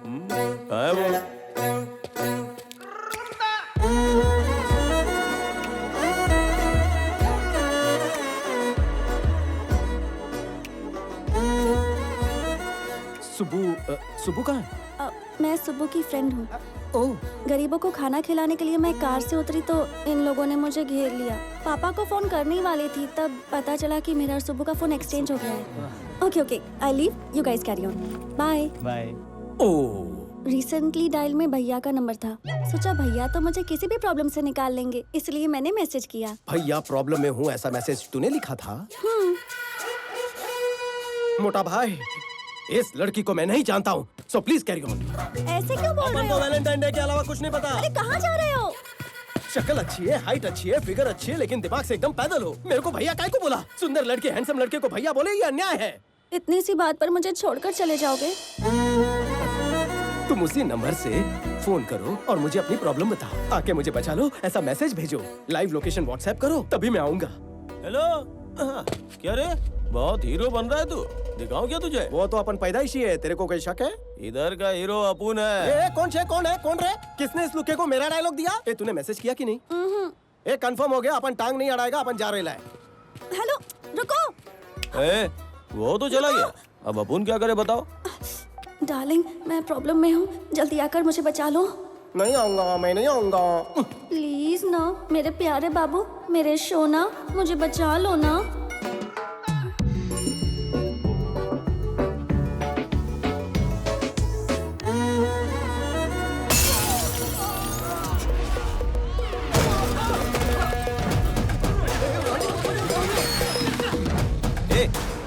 कहाँ है वो? सुबु कहाँ है? मैं सुबु की फ्रेंड हूँ। ओह, गरीबों को खाना खिलाने के लिए मैं कार से उतरी तो इन लोगों ने मुझे घेर लिया। पापा को फोन करने ही वाली थी तब पता चला कि मेरा और सुबु का फोन एक्सचेंज हो गया है। Okay okay, I leave, you guys carry on, bye bye. Oh, recently dial में भैया का नंबर था, सोचा भैया तो मुझे किसी भी प्रॉब्लम से निकाल लेंगे, इसलिए मैंने मैसेज किया। भैया प्रॉब्लम में हूँ ऐसा मैसेज तूने लिखा था? मोटा भाई, इस लड़की को मैं नहीं जानता हूँ, सो प्लीज कैरी ऑन। ऐसे क्यों बोल रहे हो? वैलेंटाइन डे के अलावा कुछ नहीं पता। अरे कहाँ जा रहे हो? शक्ल अच्छी है, हाइट अच्छी है, फिगर अच्छी है, लेकिन दिमाग से एकदम पैदल हो। मेरे को भैया काय को बोला? सुंदर लड़के, हैंडसम लड़के को भैया बोले, ये अन्याय है। इतनी सी बात पर मुझे छोड़कर चले जाओगे? तुम उसी नंबर से फोन करो और मुझे अपनी प्रॉब्लम बताओ, आके मुझे बचा लो, ऐसा मैसेज भेजो, लाइव लोकेशन व्हाट्सएप करो, तभी मैं आऊंगा। हेलो, क्या रे? बहुत हीरो बन रहा है तू, दिखाऊं क्या तुझे? वो तो अपन पैदाइशी है, तेरे को कोई शक है? इधर का हीरो अपुन है। कौन है? कौन रे? किसने इस लुके को मेरा डायलॉग दिया? तूने मैसेज किया कि नहीं? कंफर्म हो गया, अपन टांग नहीं अड़ाएगा, अपन जा रहे हैं। हेलो, रुको। वो तो चला गया, अब अपुन क्या करे बताओ? डार्लिंग, मैं प्रॉब्लम में हूँ, जल्दी आकर मुझे बचा लो। नहीं आऊंगा, मैं नहीं आऊंगा। प्लीज ना, मेरे प्यारे बाबू, मेरे सोना, मुझे बचा लो ना।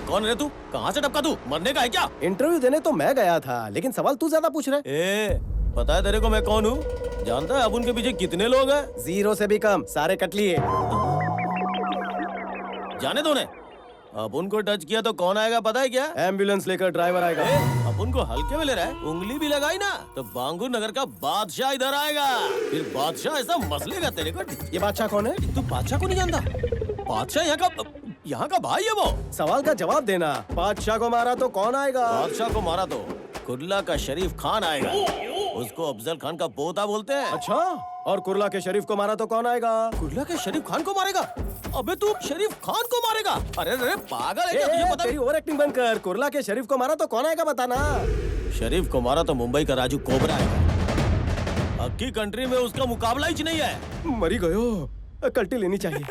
कौन है तू? कहाँ से टपका तू? मरने का है क्या? इंटरव्यू देने तो मैं गया था, लेकिन सवाल तू ज्यादा पूछ रहा है। पता है तेरे को मैं कौन हूँ? जानता है अपुन के पीछे कितने लोग हैं? 0 से भी कम, सारे कट लिए। जाने दो ने। अपुन को टच किया तो कौन आएगा पता है क्या? एम्बुलेंस लेकर ड्राइवर आएगा। अपुन को हल्के में ले रहा है, उंगली भी लगाई ना तो बांगुर नगर का बादशाह इधर आएगा, फिर बादशाह ऐसा मसलेगा तेरे को। ये बादशाह कौन है? तू बादशाह को नहीं जानता? बादशाह यहाँ का भाई है वो। सवाल का जवाब देना। बादशाह को मारा तो कौन आएगा? बादशाह को मारा तो कुर्ला का शरीफ खान आएगा, उसको अफजल खान का पोता बोलते हैं। अच्छा, और कुर्ला के शरीफ को मारा तो कौन आएगा? कुर्ला के शरीफ खान को मारेगा? अबे तू शरीफ खान को मारेगा? अरे अरे पागल है क्या? तुझे पता तेरी ओवर एक्टिंग बंद कर। कुर्ला के शरीफ को मारा तो कौन आएगा बताना। शरीफ को मारा तो मुंबई का राजू कोबरा आएगा। अक्की कंट्री में उसका मुकाबला ही नहीं है। मरी गयो, कल्टी लेनी चाहिए।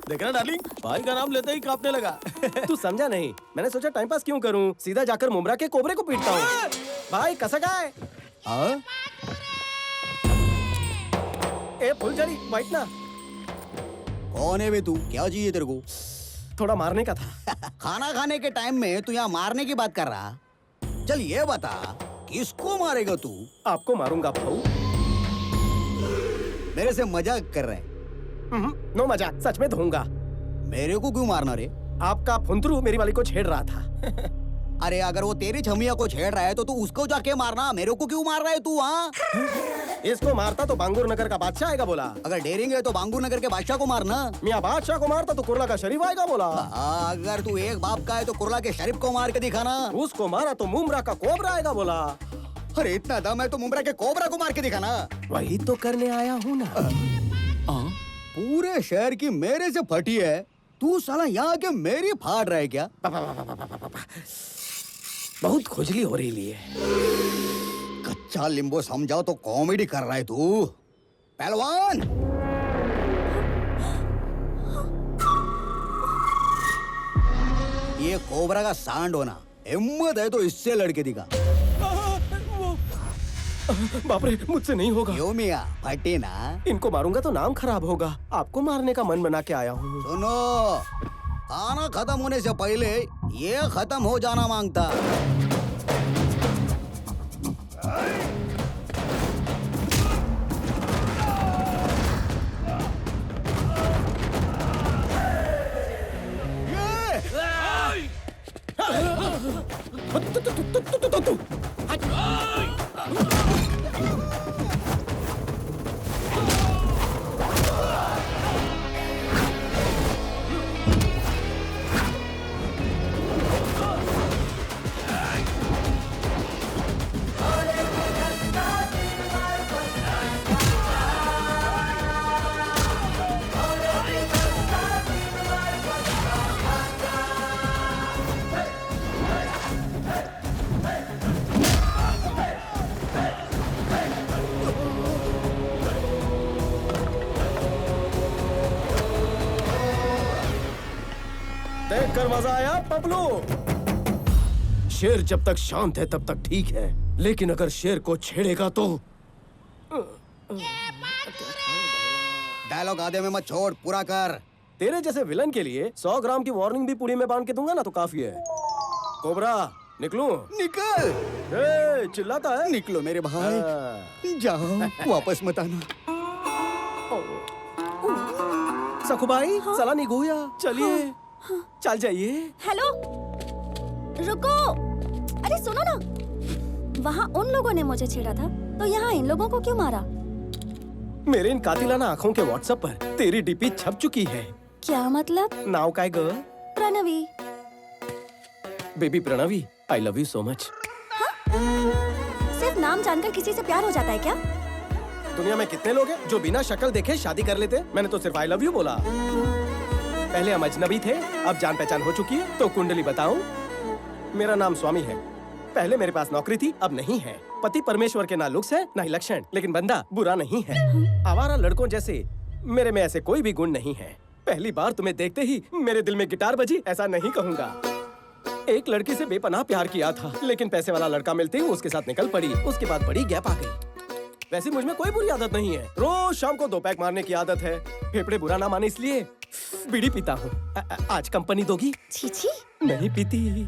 देख रहा डार्लिंग, भाई का नाम लेते ही कांपने लगा। तू समझा नहीं, मैंने सोचा टाइम पास क्यों करूं, सीधा जाकर मुमरा के कोबरे को पीटता हूँ। भाई कसक है। फुलझड़ी बैठना। कौन है बे तू? क्या चाहिए तेरे को? थोड़ा मारने का था। खाना खाने के टाइम में तू यहाँ मारने की बात कर रहा? चल ये बता, किसको मारेगा तू? आपको मारूंगा भाऊ। मेरे से मजाक कर रहे? नो मजाक, सच में धोऊंगा। मेरे को क्यों मारना रे? आपका फुंतरू मेरी वाली को छेड़ रहा था। अरे अगर वो तेरी छमिया को छेड़ रहा है तो तू उसको जाके मारना, मेरे को क्यों मार रहा है तू? हाँ, इसको मारता तो बांगुर नगर का बादशाह आएगा बोला। अगर डेरिंग है तो बांगुर नगर के बादशाह को मारना। मियाँ बादशाह को मारता तो कुर्ला का शरीफ आएगा बोला। अगर तू एक बाप का है तो कुर्ला के शरीफ को मार के दिखाना। उसको मारा तो मुमरा का कोबरा आएगा बोला। अरे इतना दम है तो मुमरा के कोबरा को मार के दिखाना। वही तो करने आया हूँ ना। पूरे शहर की मेरे से फटी है, तू साला यहाँ के मेरी फाड़ रहा है क्या? बहुत खुजली हो रही है। कच्चा लींबू समझाओ तो कॉमेडी कर रहा है तू। पहलवान, ये कोबरा का सांड होना, हिम्मत है तो इससे लड़के दिखा। बाप रे, मुझसे नहीं होगा। क्यों मियां, फटे ना? इनको मारूंगा तो नाम खराब होगा। आपको मारने का मन बना के आया हूँ। सुनो, खाना खत्म होने से पहले ये खत्म हो जाना मांगता। देखकर मजा आया पपलू? शेर जब तक शांत है तब तक ठीक है, लेकिन अगर शेर को छेड़ेगा तो डायलॉग आधे में मत छोड़, पूरा कर। तेरे जैसे विलन के लिए 100 ग्राम की वार्निंग भी पुड़ी में बांध के दूंगा ना तो काफी है। कोबरा, निकलूं? निकल। ए, चिल्लाता है। निकलो मेरे भाई, हाँ। जाओ, वापस मत आना। सखुबाई, चला निगुया, चलिए, चल जाइए। हेलो, रुको। अरे सुनो ना, वहाँ उन लोगों ने मुझे छेड़ा था, तो यहाँ इन लोगों को क्यों मारा? मेरे इन कातिलाना आंखों के व्हाट्सएप पर तेरी डीपी छप चुकी है। क्या मतलब? नाउ काय girl? Pranavi. Baby Pranavi, I love you so much. सिर्फ नाम जानकर किसी से प्यार हो जाता है क्या? दुनिया में कितने लोग हैं जो बिना शक्ल देखे शादी कर लेते? मैंने तो सिर्फ आई लव यू बोला। पहले हम अजनबी थे, अब जान पहचान हो चुकी है। तो कुंडली बताऊं? मेरा नाम स्वामी है। पहले मेरे पास नौकरी थी, अब नहीं है। पति परमेश्वर के ना लुक्स है ना ही लक्षण, लेकिन बंदा बुरा नहीं है। आवारा लड़कों जैसे मेरे में ऐसे कोई भी गुण नहीं है। पहली बार तुम्हें देखते ही मेरे दिल में गिटार बजी, ऐसा नहीं कहूँगा। एक लड़की से बेपनाह प्यार किया था, लेकिन पैसे वाला लड़का मिलते ही उसके साथ निकल पड़ी। उसके बाद बड़ी गैप आ गई। वैसे मुझ में कोई बुरी आदत नहीं है। रोज शाम को 2 पैक मारने की आदत है। फेफड़े बुरा ना माने इसलिए बीड़ी पीता हूँ। आज कंपनी दोगी? छीछी, नहीं पीती।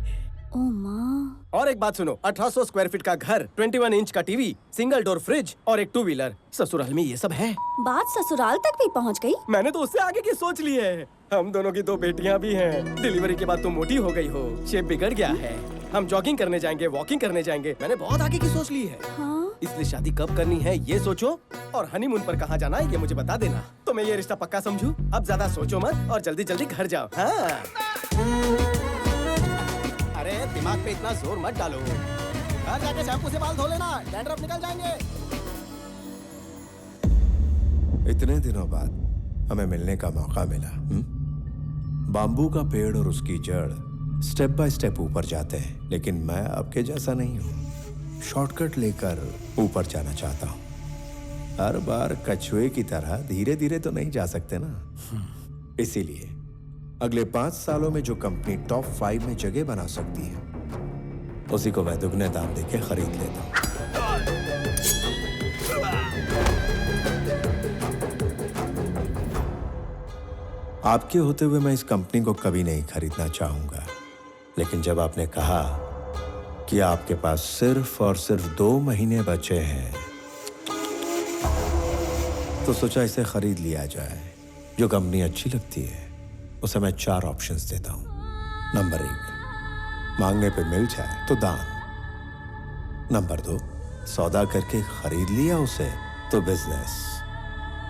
ओ माँ। और एक बात सुनो, 1800 स्क्वायर फीट का घर, 21 इंच का टीवी, सिंगल डोर फ्रिज और एक 2 व्हीलर। ससुराल में ये सब है। बात ससुराल तक भी पहुँच गई? मैंने तो उससे आगे की सोच ली है। हम दोनों की 2 बेटियां भी हैं। डिलीवरी के बाद तुम मोटी हो गई हो, शेप बिगड़ गया है। हम जॉगिंग करने जाएंगे, वॉकिंग करने जाएंगे। मैंने बहुत आगे की सोच ली है। हाँ? इसलिए शादी कब करनी है ये सोचो, और हनीमून पर कहाँ जाना है ये मुझे बता देना, तो मैं ये रिश्ता पक्का समझूं। अब ज्यादा सोचो मत और जल्दी जल्दी घर जाओ। हाँ। अरे दिमाग पे इतना जोर मत डालो। घर जाके शैम्पू से बाल धो लेना, डैंड्रफ निकल जाएंगे। इतने दिनों बाद हमें मिलने का मौका मिला। बाम्बू का पेड़ और उसकी जड़ स्टेप बाय स्टेप ऊपर जाते हैं, लेकिन मैं आपके जैसा नहीं हूँ। शॉर्टकट लेकर ऊपर जाना चाहता हूँ। हर बार कछुए की तरह धीरे धीरे तो नहीं जा सकते ना। इसीलिए अगले 5 सालों में जो कंपनी टॉप 5 में जगह बना सकती है, उसी को मैं दुगने दाम देके खरीद लेता हूँ। आपके होते हुए मैं इस कंपनी को कभी नहीं खरीदना चाहूंगा, लेकिन जब आपने कहा कि आपके पास सिर्फ और सिर्फ 2 महीने बचे हैं, तो सोचा इसे खरीद लिया जाए। जो कंपनी अच्छी लगती है उसे मैं 4 ऑप्शंस देता हूं। नंबर 1, मांगने पे मिल जाए तो दान। नंबर 2, सौदा करके खरीद लिया उसे तो बिजनेस।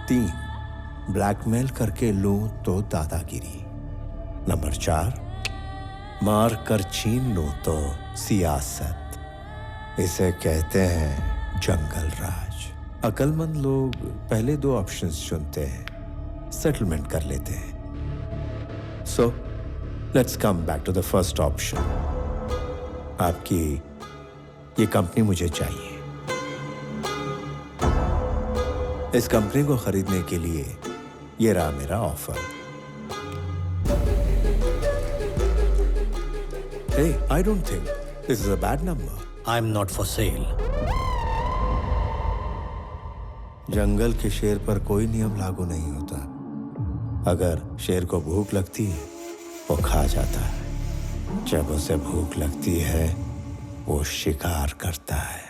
3, ब्लैकमेल करके लूं तो दादागिरी। नंबर 4, मार कर छीन लूं तो सियासत। इसे कहते हैं जंगल राज। अक्लमंद लोग पहले 2 ऑप्शंस चुनते हैं, सेटलमेंट कर लेते हैं। So let's come back to the first option. आपकी ये कंपनी मुझे चाहिए। इस कंपनी को खरीदने के लिए ये रहा मेरा offer. Hey, I don't think this is a bad number. I'm not for sale. जंगल के शेर पर कोई नियम लागू नहीं होता। अगर शेर को भूख लगती है वो खा जाता है, जब उसे भूख लगती है वो शिकार करता है।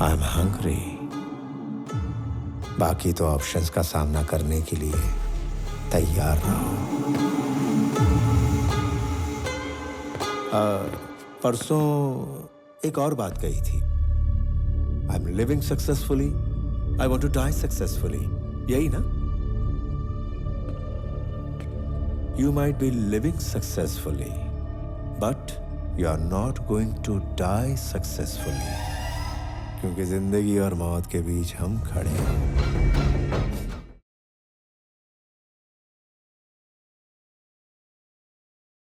I'm hungry. बाकी तो ऑप्शंस का सामना करने के लिए तैयार रहो। परसों एक और बात कही थी। I am living successfully, I want to die successfully, यही ना? You might be living successfully but you are not going to die successfully, क्योंकि जिंदगी और मौत के बीच हम खड़े हैं।